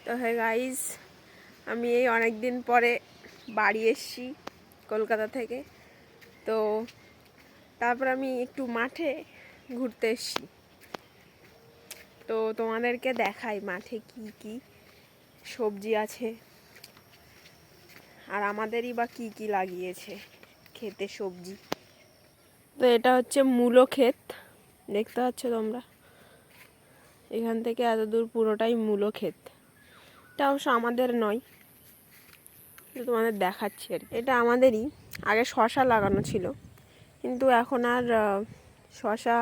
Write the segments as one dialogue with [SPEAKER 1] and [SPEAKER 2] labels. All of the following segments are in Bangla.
[SPEAKER 1] তো হ্যাঁ গাইজ, আমি এই অনেক দিন পরে বাড়ি এসেছি কলকাতা থেকে। তো তারপর আমি একটু মাঠে ঘুরতে এসেছি। তো তোমাদেরকে দেখাই মাঠে কি কি সবজি আছে আর আমাদেরই বা কি কি লাগিয়েছে ক্ষেতে সবজি। তো এটা হচ্ছে মূলো ক্ষেত, দেখতে পাচ্ছ তোমরা। এখান থেকে এত দূর পুরোটাই মূলো ক্ষেত। এটা অবশ্য আমাদের নয়, তোমাদের দেখাচ্ছি আর কি। এটা আমাদেরই। আগে শশা লাগানো ছিল, কিন্তু এখন আর শশা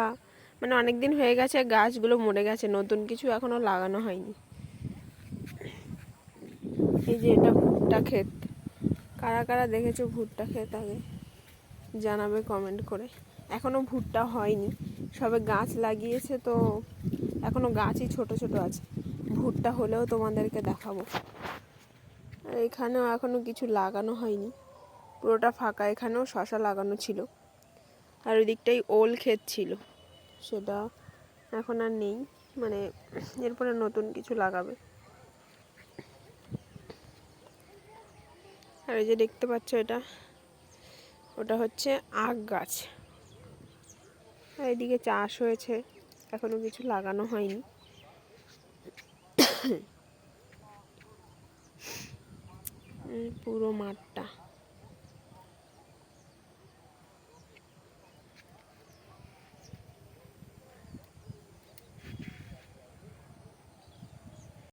[SPEAKER 1] মানে অনেক দিন হয়ে গেছে, গাছগুলো মরে গেছে, নতুন কিছু এখনো লাগানো হয়নি। এই যে এটা ভুট্টা ক্ষেত। কারা কারা দেখেছো ভুট্টা ক্ষেত আগে জানাবে কমেন্ট করে। এখনো ভুট্টা হয়নি, সবে গাছ লাগিয়েছে, তো এখনো গাছই ছোট ছোট আছে। ভুট্টা হলেও তোমাদেরকে দেখাবো। আর এখানেও এখনো কিছু লাগানো হয়নি, পুরোটা ফাঁকা। এখানেও শশা লাগানো ছিল, আর ওই দিকটাই ওল ক্ষেত ছিল, সেটা এখন আর নেই। মানে এরপরে নতুন কিছু লাগাবে। আর এই যে দেখতে পাচ্ছ, ওটা হচ্ছে আখ গাছ। আর এদিকে চাষ হয়েছে, এখনো কিছু লাগানো হয়নি। পুরো মাঠটা